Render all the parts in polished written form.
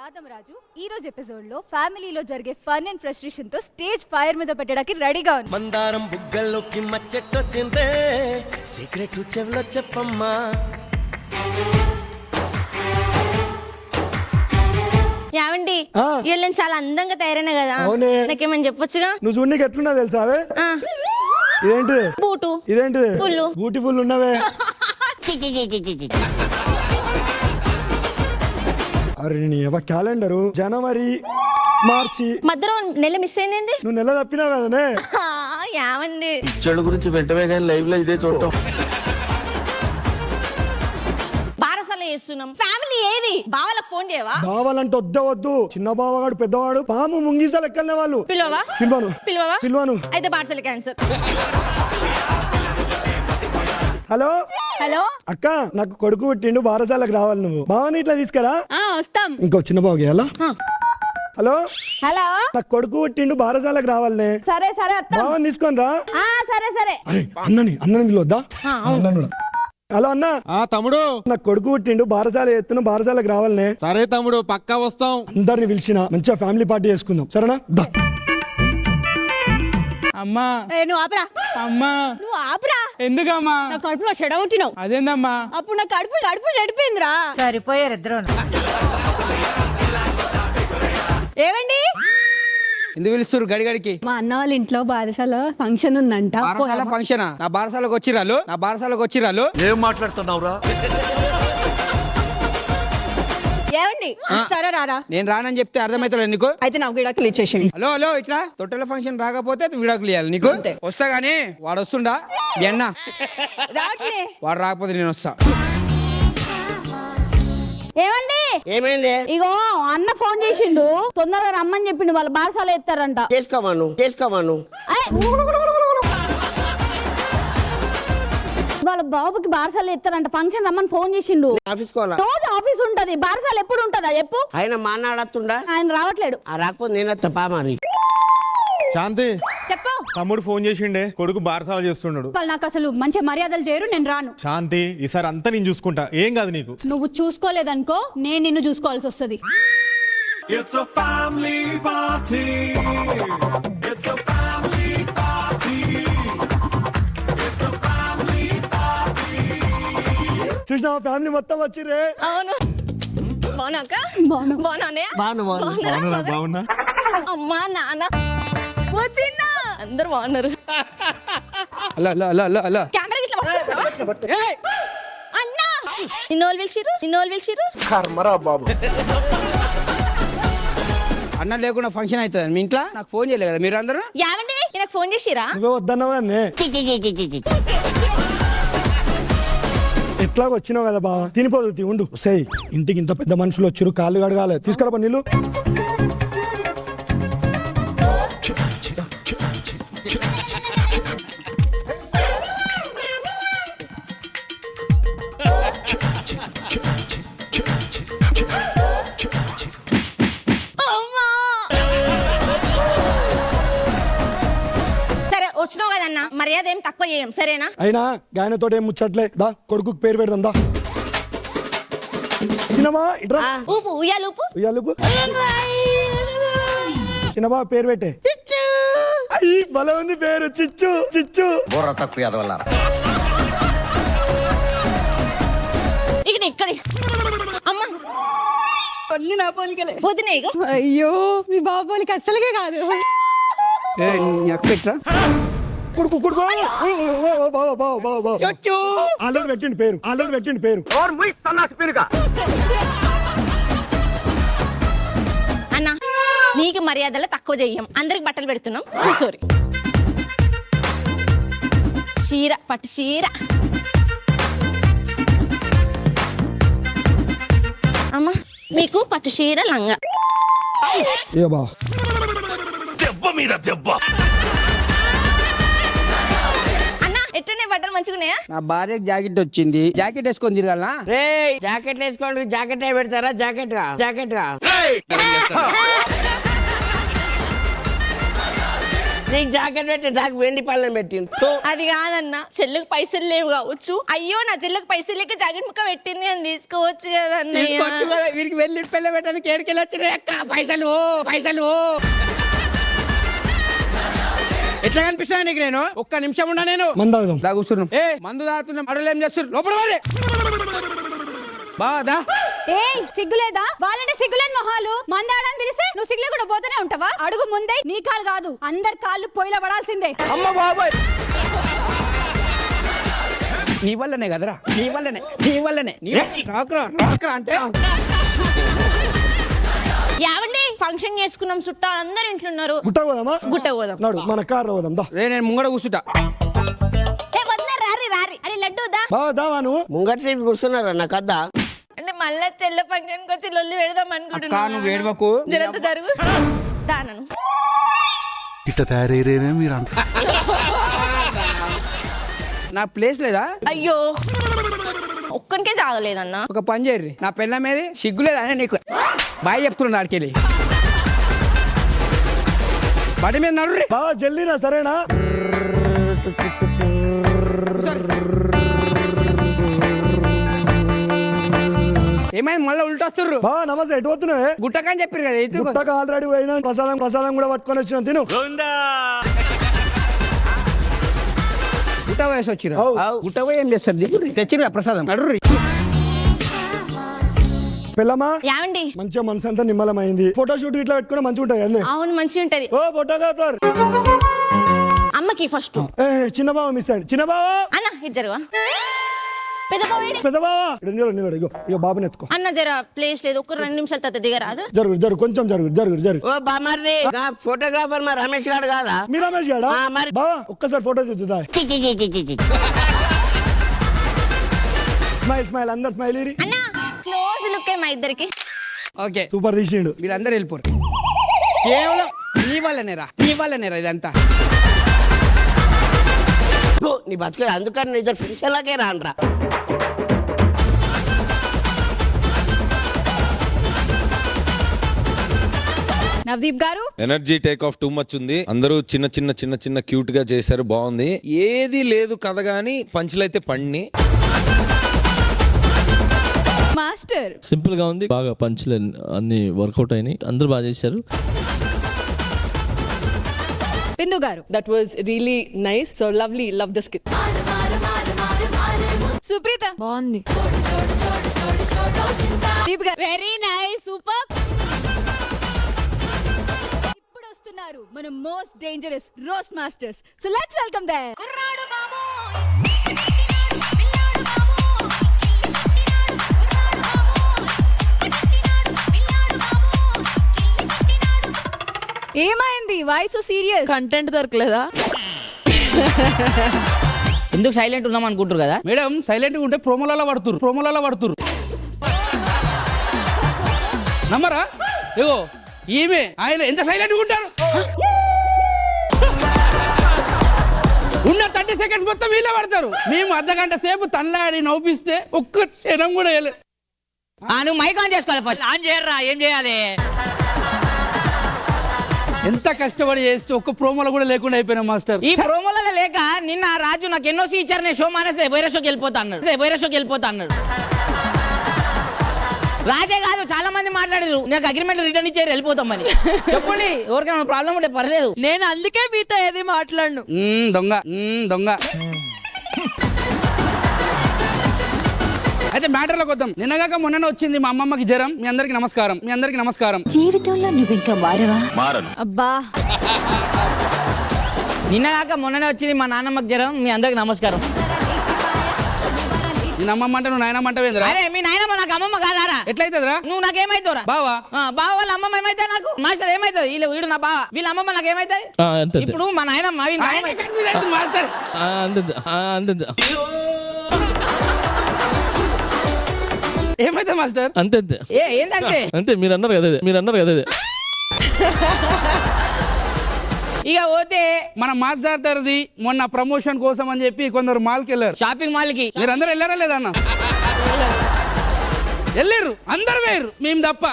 యాదమ్ రాజు ఈ రోజు ఎపిసోడ్ లో ఫ్యామిలీలో జరిగే ఫన్ అండ్ ఫ్రస్ట్రేషన్ తో స్టేజ్ ఫైర్ మీద పెట్టడానికి రెడీగా ఉంది. మందారం బుగ్గల్లోకి మచ్చెట్టొచ్చిందే, సీక్రెట్ చెవిలో చెప్పమ్మా. యావండి వీళ్ళు నేను చాలా అందంగా తయారైనా కదా, నాకేమని చెప్పొచ్చుగా. నువ్వు చూడనికి ఎట్లున్నా తెలుసా? ఇదేంటిది? బూటు. ఇదేంటిది? పుల్లు. బ్యూటిఫుల్ ఉన్నవే. అరే నీ క్యాలెండరు జనవరి మార్చి మధ్యలో నెల మిస్ అయింది. నువ్వు నెల తప్పినావు కదనే. యావండి చెడు గురించి వెంటనే కానీ లైవ్ లో ఇదే చూడటం. బారసాల చేస్తున్నాం. ఫ్యామిలీ ఏది? బావలకు ఫోన్ చేయవా? బావాలంటే వద్దు. చిన్న బావగాడు పెద్దవాడు పాము ముంగిసాలు ఎక్కడనే వాళ్ళు. పిలవవా? పిలవను. అయితే బారసాల క్యాన్సర్. హలో అక్క, నాకు కొడుకు పుట్టిండు, బారసాలకు రావాలి. నువ్వు బావని ఇట్లా తీసుకురా. వస్తాం. ఇంకో చిన్న బావ గేయాలా? హలో హలో, నాకు కొడుకు పుట్టిండు, బారసాలకు రావాలనే. సరే బావని తీసుకొని రా. సరే. అరే అన్నని పిలవద్దా? హలో అన్న. తమ్ముడు, నాకు కొడుకు పుట్టిండు, బారసాల ఎత్తున, బారసాలకు రావాలనే. సరే తమ్ముడు, పక్కా వస్తాం. అందరిని పిలిచిన మంచిగా ఫ్యామిలీ పార్టీ చేసుకుందాం, సరేనా? అమ్మా నువ్వు ఆపరా. అమ్మా నువ్వు ఆపరా. ఎందుకమ్మా? నా కడుపులో చెడగొట్టినావు. అదేందమ్మా? అప్పుడు నా కడుపు చెడిపోయిందిరా. సరిపోయారు ఇద్దరు. ఏమండి ఎందుకు పిలుస్తారు గడిగడికి? మా అన్న వాళ్ళ ఇంట్లో బారసాల ఫంక్షన్ ఉందంట. బారసాల ఫంక్షనా? నా బారసాలకు వచ్చిరాలు. ఏం మాట్లాడుతున్నావురా? ఏమండి సరే రారా. నేను రానని చెప్తే అర్థమైతలేదు నీకు? అయితే నాకు విడాకులు ఇచ్చేసేయండి. హలో ఇట్లా తొట్టెల ఫంక్షన్ రాకపోతే విడాకులు ఇవ్వాలి నీకు. వస్తా గానీ వాడు వస్తుండా? మీ అన్న వాడు రాకపోతే నేను వస్తా. ఏమండి ఇగో అన్న ఫోన్ చేసిండు, తొందరగా రమ్మని చెప్పిండు. వాళ్ళు బారసాల ఎత్తారంట. చేసుకోమను. వాళ్ళ బాబుకి బారసాల ఎత్తారంట, ఫంక్షన్ రమ్మని ఫోన్ చేసిండు. రోజు ఆఫీస్ ఉంటది, బారసాల ఎప్పుడు ఉంటదా చెప్పు? ఆయన మాట్లాడుతుండా? ఆయన రావట్లేడు. రాకపోతే నేను తప్పా మరి. శాంతి, చెప్పు. తమ్ముడు ఫోన్ చేసిండే, కొడుకు బారసాల చేస్తున్నాడు. వాళ్ళు నాకు అసలు మంచి మర్యాదలు చేయరు, నేను రాను. శాంతి, ఈసారి అంతా నేను చూసుకుంటా, ఏం కాదు నీకు. నువ్వు చూసుకోలేదనుకో, నేను నిన్ను చూసుకోవాల్సి వస్తుంది. It's a family party. It's a family party. It's a family party. చూసినా ఫ్యామిలీ మొత్తం వచ్చిరే. అవును. బాగున్నాక? బాగున్నానే. బాగున్నా. అమ్మా నాన్న వదినా అందరు బాగున్నారు. అలా కెమెరా గిట్ల పట్టుకోవచ్చా? అన్నా నిన్నోళ్ళు పిలిచిర్రు. కర్మరా బాబు. అన్న లేకుండా ఫంక్షన్ అవుతుంది మీ ఇంట్లో? నాకు ఫోన్ చేయలేదు కదా మీరు అందరూ? యావండి నాకు ఫోన్ చేసిరా? నువ్వే వద్దన్నావు కానీ ఎట్లాగ వచ్చినావు కదా బావ, తినిపోదు ఉండు. సై ఇంటికి ఇంత పెద్ద మనుషులు వచ్చారు, కాళ్ళు కడగాలి. తీసుకురా నీళ్ళు. సరే వచ్చినావు కదన్నా, మర్యాద ఏం తక్కువ చేయం సరేనా? అయినా గాయనతో ఏం ముచ్చట్లే. దా కొడుకు పేరు పెడదాం. దా చిన్నమా ఇట్రా. ఊపు ఉయ్యాలుపు. చిన్నబా పేరు పెట్టే. అయ్యి భలే ఉంది పేరు, చిచ్చు. బుర్ర తక్కువ ఎదవల్లారా. ఇక్కడ అమ్మా కొన్ని నా పోలికలే. వదినే ఇగో. అయ్యో, మీ బాబు పోలిక అస్సలుగా కాదు. ఇట్లా కొడుకు ఆల్రెడీ పెట్టిండి పేరు. అన్న నీకు మర్యాదలు తక్కువ చెయ్యం, అందరికి బట్టలు పెడుతున్నాం. సారీ. పట్టు చీర. అమ్మా మీకు పట్టు చీర లంగా. ఏ బా దెబ్బ అన్న ఎట్టున్నాయి బట్టలు మంచిగున్నాయా? నా భార్యకి జాకెట్ వచ్చింది, జాకెట్ వేసుకొని తిరగాలనా? రే జాకెట్ వేసుకోండి. జాకెట్ పెడతారా? జాకెట్ గా నీకు జాకెట్ పెట్టి నాకు వెండి పళ్ళని పెట్టింది అది కాదన్న చెల్లికి పైసలు లేవు కావచ్చు. అయ్యో నా చెల్లికి పైసలు లేక జాకెట్ ముక్క పెట్టింది అని తీసుకోవచ్చు కదా అన్నయ్య. తీసుకొచ్చి మరి వీరికి వెళ్ళి పెళ్ళ పెట్టడానికి ఏడుకెళ్ళి వచ్చినాయి అక్క పైసలు పైసలు. ఎట్లా కనిపిస్తాను నీకు నేను? ఒక్క నిమిషం ఉన్నా నేను మందు తాగుదాం. దా కూర్చున్నాం. ఏ మందు తాగుతున్నాం, అడలు ఏం చేస్తున్నారు లోపల వాళ్ళే. బాదా ఏయ్ సిగ్గులేదా? వాళ్ళంటే సిగ్గులేని మొహాలు. మందాడని తెలిసి నువ్వు సిగ్గులే కూడా పోతూనే ఉంటావా? అడుగు ముందే నీ కాలు కాదు అందరి కాళ్ళు పొయ్యిలో పడాల్సిందే. అమ్మ బాబాయ్ నీ వల్లనే కదరా, నీ వల్లనే రాకరా అంటే. యావండి ఫంక్షన్ చేసుకున్నాం, చుట్టాలు అందరు ఇంట్లో ఉన్నారు. గుట్ట పోదామా? గుట్ట పోదాం. నాడు మన కార్లో పోదాం దా. నేను ముంగడ కూర్చుంటా. రారి అరే లడ్డు దా. బావ దావా నువ్వు? ముంగటి సీట్ కూర్చున్నారా నా కద్దా అంటే మళ్ళా చెల్ల ఫంక్షన్ కి వచ్చి లొల్లి పెడదాం అక్క నువ్వు ఏడవకు. జరంత జరుగు దానను. ఇట్ట తయారయ్యేనే మీరంతా. నా ప్లేస్ లేదా? అయ్యో ఒక్కనికే జాగలేదన్న. ఒక పని చేయర్రి, నా పెళ్ళ మీద సిగ్గులేదా నీకు? బాయ్ చెప్తున్నా ఆడికెళ్ళి బడి మీద నడుర్రి. బావ జల్దీనా సరేనా? ఏమైంది మళ్ళీ ఉల్టొస్తుర్రు? బావ నమస్తే, ఎటు పోతున్నావే? గుట్టకని చెప్పారు కదా ఎత్తు. గుట్టకు ఆల్రెడీ పోయినా, ప్రసాదం కూడా పట్టుకొని వచ్చిన తిను. గుట్ట వయసు వచ్చిర్రు. అవు. గుట్ట పోయి ఏం చేస్తారు? దిగుర్రి, తెచ్చిర్రు ప్రసాదం నడుర్రి. పిల్లమా యావండి మంచిగా మనసు అంతా నిమ్మలమైంది. ఫోటో షూట్ ఇట్లా పెట్టుకుని మంచిగా ఉంటాయి అన్నీ. అవును మంచిగా ఉంటది. ఓ ఫోటోగ్రాఫర్ అమ్మకి ఫస్ట్ చిన్న బావ మిస్ అయ్యండి. చిన్న బావ అన్న ఇది జరుగు. పెద్ద బావేడి పెద్ద బావ ఇగో ఇగో బాబుని ఎత్తుకో. అన్న జర ప్లేస్ లేదు, ఒక 2 నిమిషాలు తర్వాత దిగరాదు. జరుగు కొంచెం జరుగు. ఓ బామర్ది ఫోటోగ్రాఫర్ మా రమేష్ గారు కాదా? మీ రమేష్ గాడా? మరి బావ ఒక్కసారి ఫోటో చూద్దా. స్మైల్ అందరు స్మైల్ ఇరి. అన్న క్లోజ్ లుక్ మా ఇద్దరికి. ఓకే సూపర్ తీసిండు. మీరందరూ వెళ్ళిపోరు. కేవలం నీ వల్లనేరా ఇదంతా. నీ బతుకు అందుకని ఇద్దరు ఫ్రెండ్స్ ఎలాగే రానరా. నవదీప్ గారు energy take off too much ఉంది. అందరూ చిన్న క్యూట్ గా చేశారు, బాగుంది. ఏది లేదు కథ గాని పంచులైతే పండి. మాస్టర్ సింపుల్ గా ఉంది, బాగా పంచులు అన్ని వర్కౌట్ అయినాయి, అందరూ బాగా చేశారు. Bindu garu that was really nice, so lovely, love the skit. Supreetha బాగుంది. Deep garu very nice, super. ఇప్పుడు వస్తున్నారు మన most dangerous roast masters. So let's welcome there. ఏమైంది వాయిస్ సీరియస్? కంటెంట్ దొరకలేదా? ఎందుకు సైలెంట్ ఉన్నాం అనుకుంటారు కదా మేడం? సైలెంట్ గా ఉంటే ప్రోమోలలో పడుతురు. నమ్మరా? ఇగో ఈమె ఆయన ఎంత సైలెంట్ గా ఉంటారు. ఉన్న 30 సెకండ్స్ మొత్తం వీళ్ళే పడతారు. మేము అర్ధగంట సేపు తనలాడి నవ్విస్తే ఒక్క క్షణం కూడా వేయలేదు. నువ్వు మైక్ ఆన్ చేసుకోవాలి, ఫస్ట్ ఆన్ చేయరా. ఏం చేయాలి? ఎంత కష్టపడి చేస్తే ఒక్క ప్రోమోలో కూడా లేకుండా అయిపోయినా మాస్టర్. ఈ ప్రోమోలలో లేక నిన్న రాజు నాకు ఎన్నోసి ఇచ్చారు, నేను షో మానేస్తే వేరే షోకి వెళ్ళిపోతా అన్నాడు. రాజే కాదు చాలా మంది మాట్లాడారు, నాకు అగ్రిమెంట్ రిటర్న్ ఇచ్చారు వెళ్ళిపోతామని. చెప్పండి ఎవరికైనా ప్రాబ్లం ఉంటే పర్లేదు. నేను అందుకే మీతో ఏది మాట్లాడను. దొంగ అయితే మ్యాటర్లోకి వద్దాం. నిన్నగాక మొన్న వచ్చింది మా అమ్మమ్మకి జ్వరం. మీ అందరికి నమస్కారం. జీవితంలో నువ్వు ఇంకా మారవా? అబ్బా నిన్నగాక మొన్ననే వచ్చింది మా నాన్నమ్మకి జ్వరం. మీ అందరికి నమస్కారం. నేను అమ్మమ్మ అంటే నువ్వు నాయనమ్మ అంటావేంద్రా? అరే మీ నాయనమ్మ నాకు అమ్మమ్మ కాదారా? ఎట్లయితుందిరా? నువ్వు నాకేమైతావురా? బావా బావ వాళ్ళ అమ్మమ్మ ఏమైతే నాకు మాస్టర్ ఏమైతుంది? వీడు నా బావ, వీళ్ళ అమ్మమ్మ నాకు ఏమైతుంది? అంతే ఇప్పుడు మా నాయనమ్మ మాస్టర్ అంతే ఏమైతే మాస్టర్? అంతే ఏంటంటే అంతే మీరు అన్నారు కదా అదే. ఇక పోతే మన మాస్టర్ది మొన్న ప్రమోషన్ కోసం అని చెప్పి కొందరు మాల్కి వెళ్ళారు, షాపింగ్ మాల్ కి. మీరు అందరూ వెళ్ళారా లేదా అన్న? వెళ్ళారు, అందరు వేరు, మేము తప్ప.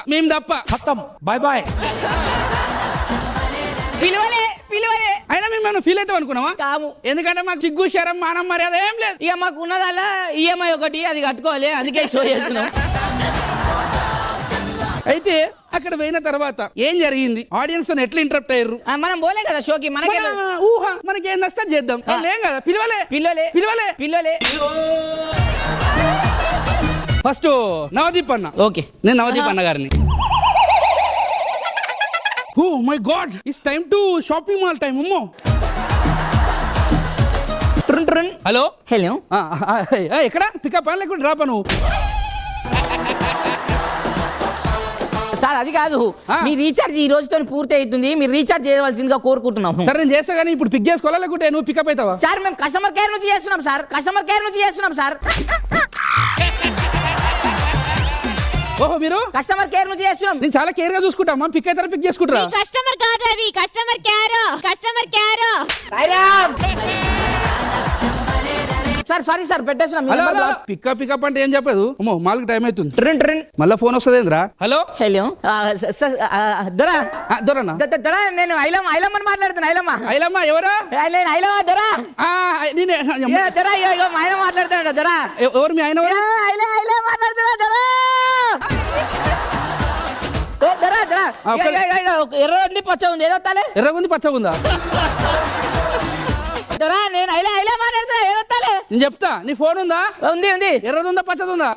పిలవలే అయినా మేము ఫీల్ అవుతాం అనుకున్నావా? కాము. ఎందుకంటే మాకు సిగ్గు శరం మానం మర్యాద ఏం లేదు. ఇక మాకు ఉన్నదల్లా ఈఎంఐ ఒకటి అది కట్టుకోవాలి, అందుకే షో చేస్తున్నాం. అయితే అక్కడ పోయిన తర్వాత ఏం జరిగింది, ఆడియన్స్ ఎట్లా ఇంటరప్ట్ అయ్యారు? మనం పోలే కదా షోకి, మనకి ఊహ మనకి ఏం నష్టం చేద్దాం ఏం కదా. పిలవలే ఫస్ట్ నవదీప్ అన్న. ఓకే, నేను నవదీప్ అన్న గారిని. Oh my god, it's time to shopping mall time. అమ్మో. హలో హలో, ఎక్కడ పికప్ లేకుండా డ్రాప్ నువ్వు? సార్ అది కాదు, మీ రీఛార్జ్ ఈ రోజుతో పూర్తి అవుతుంది, మీరు రీఛార్జ్ చేయవలసిందిగా కోరుకుంటున్నాము. సరే నేను చేస్తా, కానీ ఇప్పుడు పిక్ చేసుకోవాలా లేకుంటే నువ్వు పికప్ అవుతావా? సార్ మేము కస్టమర్ కేర్ నుంచి చేస్తున్నాం సార్. ఓహో, మీరు కస్టమర్ కేర్ నుంచి చేస్తున్నాం. నేను చాలా కేర్ గా చూసుకుంటామా, పిక్ అవుతారా పిక్ చేసుకుంటారా? కస్టమర్ కాదు అది, customer care. Sir sorry sir, పెట్టేస్తున్నాం. పికప్ అంటే ఏం చెప్పదు. అమ్మో, మాల్కి టైం అవుతుంది. మళ్ళీ ఫోన్ వస్తుంది ఏంద్రా? హలో హలో, దొరా దొరనా? నేను ఐలమ్మని మాట్లాడుతున్నా. ఐలమ్మ ఎవరా? నేను ఐలమ్మ దొరా. దొరా మా ఆయన మాట్లాడుతున్నాడు. దొరా ఎవరు మీ ఆయన? మాట్లాడుతున్నా దొరా. ఎర్ర ఉంది పచ్చ ఉంది, ఏదో తాలే. ఎర్రగుంది పచ్చ ఉందా? దొరా నేను ఐలా మాట్లాడుతున్నా, ఏదో తాలే. నేను చెప్తా. నీ ఫోన్ ఉందా? ఉంది. ఎర్రది ఉందా పచ్చది ఉందా?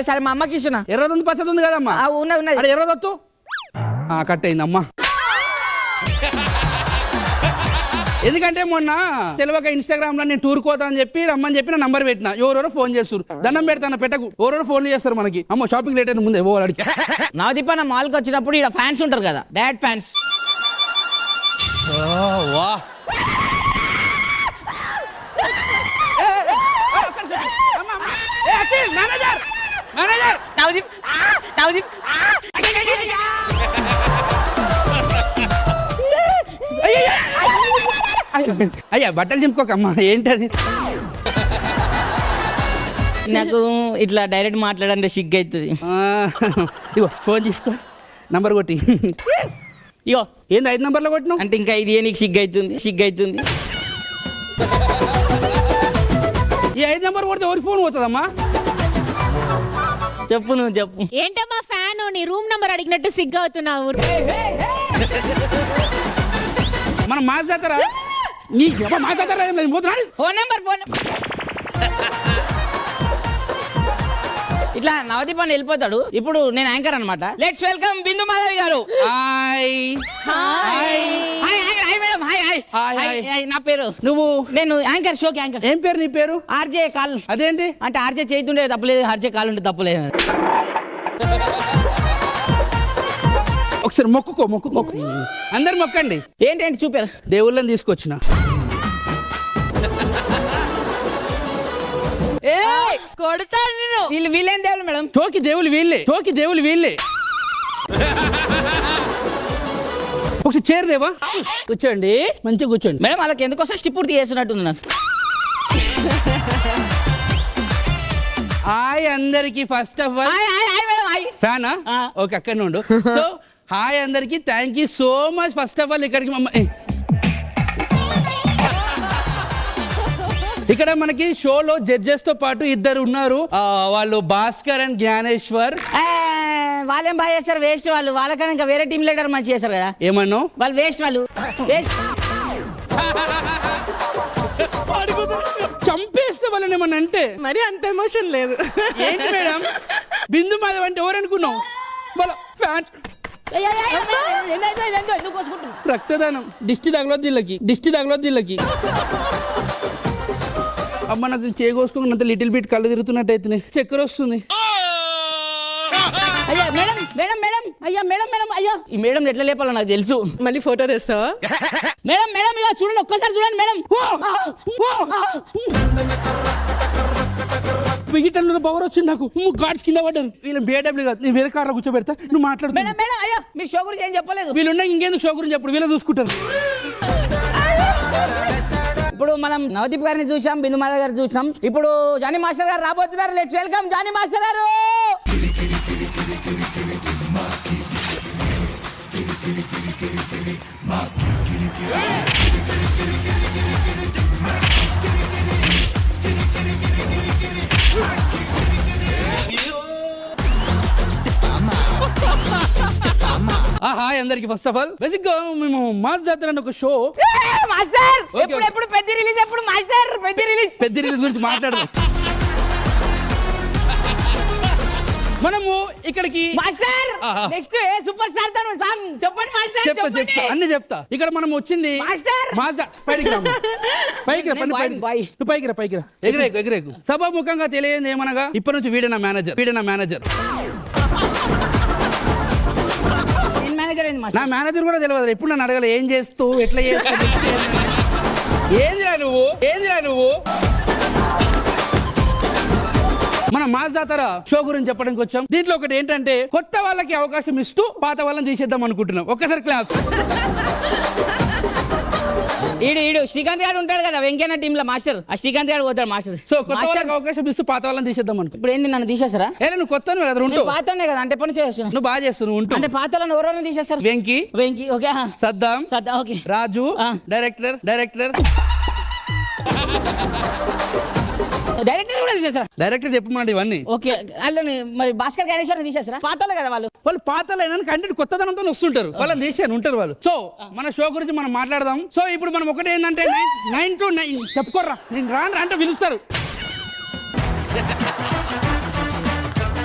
సరే మా అమ్మకి ఇస్తున్నా. ఎర్రది ఉంది పచ్చది ఉంది కదమ్మా? ఉన్నది. ఎర్రదొత్తు కట్ అయిందమ్మా. ఎందుకంటే మొన్న తెలియక ఇన్స్టాగ్రామ్ లో నేను టూర్ కోతా అని చెప్పి రమ్మని చెప్పి నా నంబర్ పెట్టిన. ఎవరెవరో ఫోన్ చేస్తారు, దండం పెడతాను పెట్టకు. ఎవరెవరో ఫోన్లు చేస్తారు మనకి. అమ్మో షాపింగ్ లేట్ అయితే ముందే ఓ అడిగి. నవదీప్ అన్న మాల్కి వచ్చినప్పుడు ఇక్కడ ఫ్యాన్స్ ఉంటారు కదా, డాడ్ ఫ్యాన్స్. వా నవదీప్ అయ్యా బట్టలు చింపుకోకమ్మా. ఏంటది? నాకు ఇట్లా డైరెక్ట్ మాట్లాడంటే సిగ్గు అవుతుంది. ఇగో ఫోన్ తీసుకో, నంబర్ కొట్టి. ఇగో ఏంది 5 నంబర్లో కొట్టినావు అంటే ఇంకా ఇది నీకు సిగ్గు అవుతుంది. ఈ 5 నంబర్ కొడితే ఎవరి ఫోన్ పోతుందమ్మా? చెప్పు, నువ్వు చెప్పు. ఏంటమ్మా ఫ్యాన్, నీ రూమ్ నంబర్ అడిగినట్టు సిగ్గు అవుతున్నావు. మనం మాట్లాడతారా? నీ మాట్లాడతారా? ఫోన్ నెంబర్ ఇట్లా నవదీప్ అని వెళ్ళిపోతాడు. ఇప్పుడు నేను యాంకర్ అనమాట. లెట్స్ వెల్కమ్ బిందు మాధవి గారు. నా పేరు నువ్వు? నేను యాంకర్, షోకి యాంకర్. ఏం పేరు నీ పేరు? RJ call. అదేంటి అంటే ఆర్జే చేతుండే తప్పలేదు, ఆర్జే కాల్ ఉంటే తప్పలేదు. ఒకసారి మొక్కు. అందరు మొక్కండి. ఏంటంటే చూపారు, దేవుళ్ళని తీసుకొచ్చిన. కొడతాను నేను. వీళ్ళేం దేవుళ్ళు మేడం? చోకి దేవుళ్ళు వీళ్ళే. ఒకసారి చేరదేవా? కూర్చోండి, మంచిగా కూర్చోండి. మేడం వాళ్ళకి ఎందుకో షష్టి పూర్తి చేస్తున్నట్టుంది నాకు. హాయ్ అందరికి. ఫస్ట్ ఆఫ్ ఆల్ ఫ్యానా? ఓకే, అక్కడ నుండు. సో హాయ్ అందరికి, thank you so much. First of all ఇక్కడ మనకి షోలో జడ్జెస్ తో పాటు ఇద్దరు ఉన్నారు. వాళ్ళు భాస్కర్ అండ్ జ్ఞానేశ్వర్. వాళ్ళేం బాగా చేస్తారు, వేస్ట్ వాళ్ళు. వాళ్ళకన్నా ఇంకా వేరే టీమ్ లీడర్ మంచి చేస్తారు కదా. ఏమన్నావు? వాళ్ళు వేస్ట్. చంపేస్తే వాళ్ళని ఏమన్నా అంటే మరి అంత ఎమోషన్ లేదు. ఏంటి మేడం, బిందు మాధవ్ అంటే ఎవరు అనుకున్నావు? వాళ్ళ ఫ్యాన్స్. రక్తదానం దిష్టి తగలొద్దు వీళ్ళకి. అమ్మ నాకు చేకోసుకున్నంత లిటిల్ బిట్ కళ్ళు తిరుగుతున్నట్టయితే చక్కెర వస్తుంది. అయ్యా మేడం అయ్యో ఈ మేడం ఎట్లా లేపాలో నాకు తెలుసు. మళ్ళీ ఫోటో తెస్తావా? మేడం ఇలా చూడండి, ఒక్కసారి చూడండి మేడం. వెజిటల్ పవర్ వచ్చింది నాకు. గాడ్స్ కింద పడ్డారు. వీళ్ళు బిఏడబ్ల్యూ కాదు, నేను వేరే కార్లో కూర్చోబెడతా, నువ్వు మాట్లాడు. మేడం అయ్యో మీరు షో గురించి ఏం చెప్పలేదు. వీళ్ళు ఉన్నాయి, ఇంకెందుకు షో గురించి చెప్పడు, వీళ్ళు చూసుకుంటారు. ఇప్పుడు మనం నవదీప్ గారిని చూసాం, బిందు మాధవ్ గారిని చూసాం. ఇప్పుడు జానీ మాస్టర్ గారు రాబోతున్నారు. లెట్స్ వెల్కమ్ జానీ మాస్టర్ గారు. హాయ్ అందరికి. ఫస్ట్ ఆఫ్ ఆల్ బేసిక్ గా మేము మాస్ జాతర అనే ఒక షో. మాస్టర్ Okay, ఎప్పుడు పెద్ద రిలీజ్ ఎప్పుడు మాస్టర్ పెద్ద రిలీజ్ గురించి మాట్లాడదాం. మనము ఇక్కడికి మాస్టర్ నెక్స్ట్ ఏ సూపర్ స్టార్ తో సాంగ్ చెప్పండి మాస్టర్ చెప్తా అన్ని చెప్తా. ఇక్కడ మనం వచ్చింది మాస్టర్. పైకి రా పైకి రా ఎగిరేకు. సభాముఖంగా తెలియదు ఏమనగా ఇప్పటి నుంచి వీడే నా మేనేజర్. నేను మేనేజర్ ఏంది నా మాస్టర్? మేనేజర్ కూడా తెలియదు. ఎప్పుడు నన్ను అడగల ఏం చేస్తూ ఎట్లా చేస్తూ ఏందిరా నువ్వు మన మాస్ జాతర షో గురించి చెప్పడానికి వచ్చాం. దీంట్లో ఒకటి ఏంటంటే కొత్త వాళ్ళకి అవకాశం ఇస్తూ పాత వాళ్ళని తీసేద్దాం అనుకుంటున్నాం. ఒక్కసారి క్లాప్స్. ఈడు శ్రీకాంత్ గారు ఉంటాడు కదా వెంకయ్య టీమ్ లో మాస్టర్. ఆ శ్రీకాంత్ గారు పోతాడు మాస్టర్. సో కొత్త వాళ్ళకి అవకాశం ఇస్తూ పాత వాళ్ళని తీసేద్దాం అనుకో. ఇప్పుడు ఏంది నన్ను తీసేస్తారా? నువ్వు కొత్త కదా ఉంటావు. పాతనే కదా అంటే పని చేస్తున్నాను. నువ్వు బాగా చేస్తున్నావు ఉంటావు. అంటే పాత వాళ్ళని ఎవరెవరిని తీసేస్తారు? వెంకీ ఓకే. సద్దాం ఓకే. రాజు డైరెక్టర్ డైరెక్టర్ కూడా తీసేస్తారా? డైరెక్టర్ చెప్పమండి ఇవన్నీ. ఓకే. వాళ్ళని మరి భాస్కర్ గారేశ్వరం తీసేస్తారా? పాతలే కదా వాళ్ళు పాతలైనా కంటెంట్ కొత్తదనంతో వస్తుంటారు. వాళ్ళని తీసేయను ఉంటారు వాళ్ళు. సో మన షో గురించి మనం మాట్లాడదాం. సో ఇప్పుడు మనం ఒకటి ఏంటంటే 9 to 9 చెప్పుకోర్రా. నేను రాను అంటే పిలుస్తారు.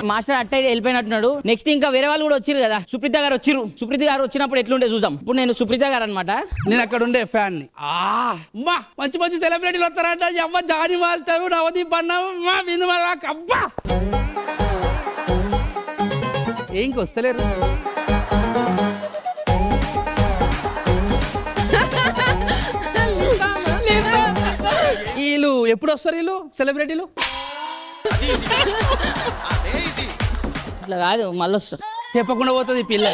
మాస్టర్ అట్ట వెళ్ళిపోయినట్టున్నాడు. నెక్స్ట్ ఇంకా వేరే వాళ్ళు కూడా వచ్చిరు కదా. సుప్రీత గారు వచ్చినప్పుడు ఎట్లుండే చూద్దాం. ఇప్పుడు నేను సుప్రీత గారు అనమాట. నేను అక్కడ ఉండే ఫ్యాన్ ని. మంచి సెలబ్రిటీలు వస్తారంట. అమ్మ జాని మాస్టర్, నవదీప్ అన్న, విందు అబ్బా ఏంకి వస్తలేరు. వీళ్ళు ఎప్పుడు వస్తారు వీళ్ళు సెలబ్రిటీలు? ఇట్లా కాదు మళ్ళీ వస్తారు. చెప్పకుండా పోతుంది పిల్ల.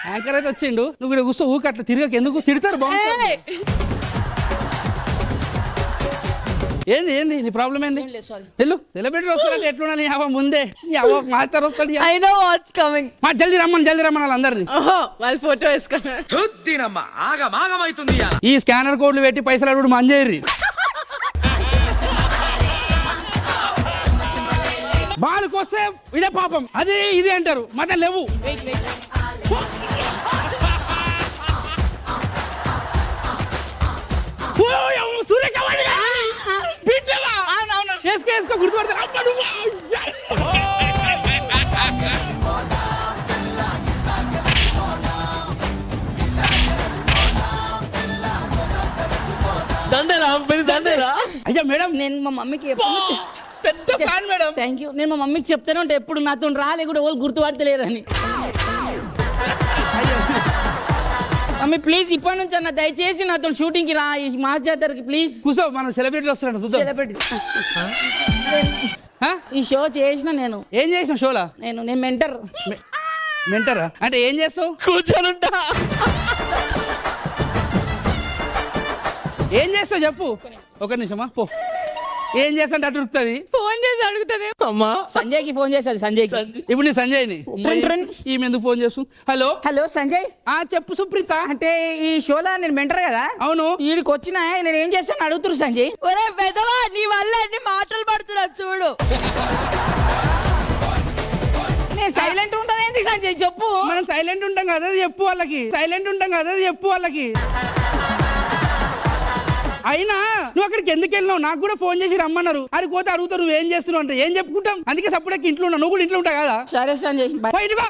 యాంకర్ అయితే వచ్చిండు. నువ్వు ఇక్కడ కూర్చో ఊక అట్లా తిరగక. ఎందుకు తిడతారు? బాగుంటుంది. ఏంది నీ ప్రాబ్లం ఏంది? వెళ్ళు. సెలబ్రిటీ వస్తారంటే ఎట్లున్నా నీ అవ్వ ముందే మాస్టర్ వస్తాడు. జల్దీ రమ్మని వాళ్ళందరినీ. ఫోటో వేసుకున్నా. ఈ స్కానర్ కోడ్లు పెట్టి పైసలు అడుగుడు మంజేరి. బాలుకు వస్తే ఇదే పాపం, అది ఇది అంటారు. మత లేవు. వేసుకో గుర్తుపడతారు. అయ్యా మేడం, నేను మా మమ్మీకి పెద్ద ఫ్యాన్ మేడం. Thank you. నేను మా మమ్మీకి చెప్తానే ఉంటే ఎప్పుడు నాతో రాలే కూడా వాళ్ళు గుర్తుపడతలేరని. మమ్మీ ప్లీజ్ ఇప్పటి నుంచి అన్న దయచేసి నాతో షూటింగ్ కి రా, ఈ మాస్ జాతరకి ప్లీజ్. కూర్చో, మనం సెలబ్రిటీలు వస్తున్నాడు చూద్దాం. సెలబ్రిటీ ఈ షో చేసిన నేను. ఏం చేసిన షోలా? నేను మెంటరా అంటే ఏం చేస్తావు? కూర్చోనుంటా. ఏం చేస్తావు చెప్పు. ఒక నిమిషమా పో. ఏం చేస్తా అడుగుతుంది. ఫోన్ చేసి అడుగుతుంది. సంజయ్ కి ఫోన్ చేస్తుంది. సంజయ్ ఇప్పుడు నీ సంజయ్ని ఈమె ఎందుకు ఫోన్ చేస్తు? హలో సంజయ్. చెప్పు సుప్రీత. అంటే ఈ షోలో నేను మెంటర్ కదా. అవును. వీడికి వచ్చిన నేను ఏం చేస్తాను అడుగుతురు సంజయ్. ఒరే పెదవా, నీ వల్ల అన్ని మాటలు పడుతున్నా చూడు. నేను సైలెంట్ ఉంటాను ఏంటి సంజయ్ చెప్పు. మనం సైలెంట్ ఉంటాం కదా చెప్పు వాళ్ళకి. అయినా నువ్వు అక్కడికి ఎందుకు వెళ్ళినావు? నాకు కూడా ఫోన్ చేసి రమ్మన్నారు. అడిగి పోతే అడుగుతారు నువ్వు ఏం చేస్తున్నావు అంటే ఏం చెప్పుకుంటాం. అందుకే సప్పుడకి ఇంట్లో ఉన్నా. నువ్వు కూడా ఇంట్లో ఉంటావు కదా. సరే సంజయ్ బయటగా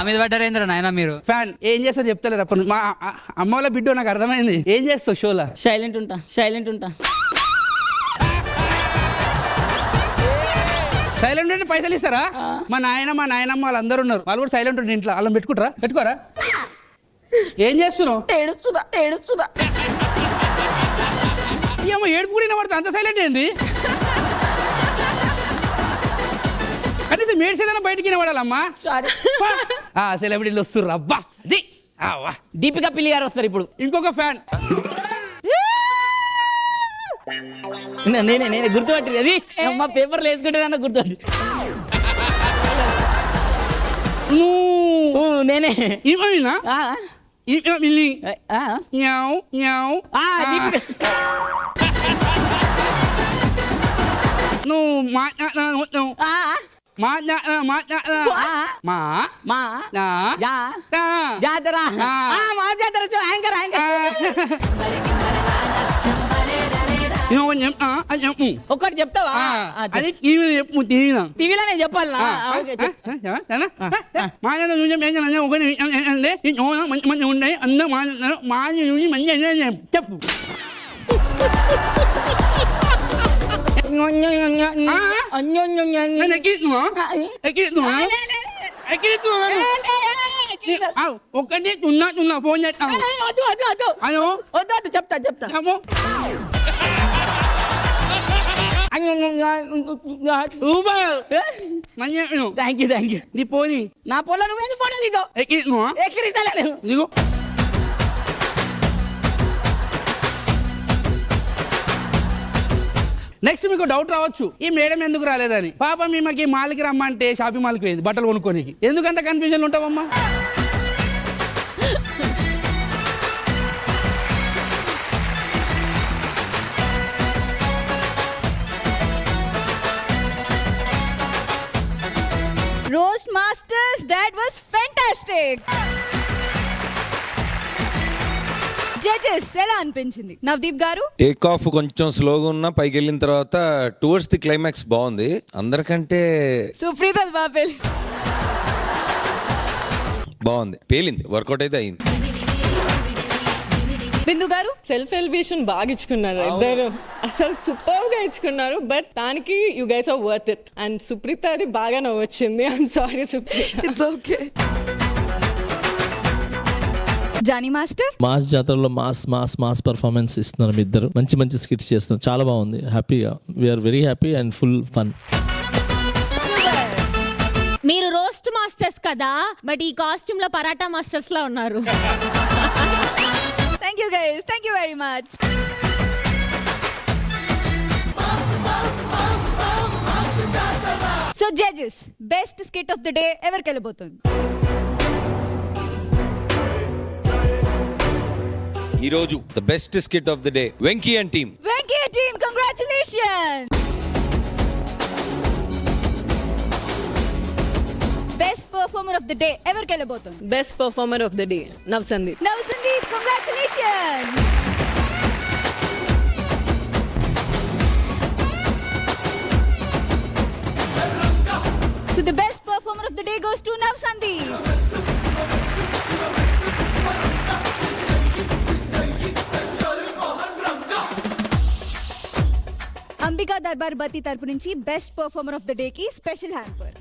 మీద పడ్డారేంద్ర నాయన మీరు. ఫ్యాన్ ఏం చేస్తా చెప్తలేరు. అప్పుడు మా అమ్మ వాళ్ళ బిడ్డ నాకు అర్థమైంది. ఏం చేస్తావు షోలా? సైలెంట్ ఉంటా. సైలెంట్ ఉంటే పైసలు ఇస్తారా? మా నాయనమ్మ వాళ్ళందరూ ఉన్నారు. వాళ్ళు కూడా సైలెంట్ ఉంటే ఇంట్లో వాళ్ళని పెట్టుకోరా. ఏం చేస్తున్నావు? ఏడుస్తున్నా. ఏమో ఏడుపు కూడా పడుతుంది. అంత సైలెంట్ ఏంది? కనీసం మేడ్చేదైనా బయటికి వినపడాలమ్మా. సెలబ్రిటీలు వస్తుర్రు. అబ్బా అది దీపికా పిల్లి గారు వస్తారు ఇప్పుడు. ఇంకొక ఫ్యాన్ నేనే గుర్తుపట్టి. అది మా పేపర్లు వేసుకుంటే గుర్తుపట్టి. నేనే ఏమైనా ఆ, పిల్లి ఆ, న్యావ్ న్యావ్ ఆ, నీకు- నువ్వు మాట్లాడుతున్నావు ఆ, మాట్లాడ ఆ, మా మా నా జా తా. జాతర ఆ. మా జాతర యాంకర్ యాంకర్ అది చెప్పు ఒక్కటి చెప్తావా అది టీవీ చెప్పు టీవీలో టీవీలో నేను చెప్పాలి మాట్లాడ చూసి ఒకటి అంటే ఈ చోళ మంచి మంచి ఉంటాయి అందరూ మాట్లాడుతున్నారు మాట్లాడి చూసి మంచి చెప్పు ఒక్కటి తున్నా ఫోన్ చేస్తాను హలో చెప్తా చెప్పు సూపర్ మంచిగా థ్యాంక్ యూ నీ పోని నా పొలం నువ్వేందుకు ఫోటో దిగో ఎక్కిరిస్తాలే నేను దిగు నెక్స్ట్ మీకు డౌట్ రావచ్చు ఈ మేడం ఎందుకు రాలేదని పాప మేమకి మాల్కి రమ్మంటే షాపింగ్ మాల్కి పోయింది బట్టలు కొనుక్కోనికి ఎందుకంత కన్ఫ్యూజన్ ఉంటావమ్మా roast masters that was fantastic. Judges ఎలా అనిపించింది నవదీప్ గారు? టేక్ ఆఫ్ కొంచెం స్లోగా ఉన్నా పైకి వెళ్ళిన తర్వాత టువర్డ్స్ ది క్లైమాక్స్ బాగుంది. అందరికంటే సుప్రీత బాబెల్ బాగుంది, పేలింది, వర్కౌట్ అయితే అయింది. బిందు గారు? సెల్ఫ్ ఎలివేషన్ బాగా ఇచ్చుకున్నారు ఇద్దరు, అసలు సూపర్ గా ఇచ్చుకున్నారు. బట్ దానికి you guys are worth it. And Supreetha అది బాగా నవ్వొచ్చింది. I'm sorry Supreetha. It's okay. Jani master? Mass జాతరలో మాస్ పర్ఫార్మెన్స్ ఇస్తున్నారు మీ ఇద్దరు. మంచి మంచి స్కిట్స్ చేస్తున్నారు, చాలా బాగుంది. హ్యాపీగా we're very happy and full fun. మీరు రోస్ట్ మాస్టర్స్ కదా, బట్ ఈ కాస్ట్యూమ్ లో పరాటా మాస్టర్స్ లా ఉన్నారు. Thank you guys, thank you very much. So judges, best skit of the day ఎవరికి వెళ్ళబోతుంది? ఈ రోజు the best skit of the day Venky and team. Venky team, congratulations. Best performer of the day ఎవరికి వెళ్ళబోతుంది? Best performer of the day Nav Sandeep. Nav Sandeep, congratulations. So the best performer of the day goes to Nav Sandeep. Ambika Darbar Bathi తరపు నుంచి best performer of the day కి special hamper.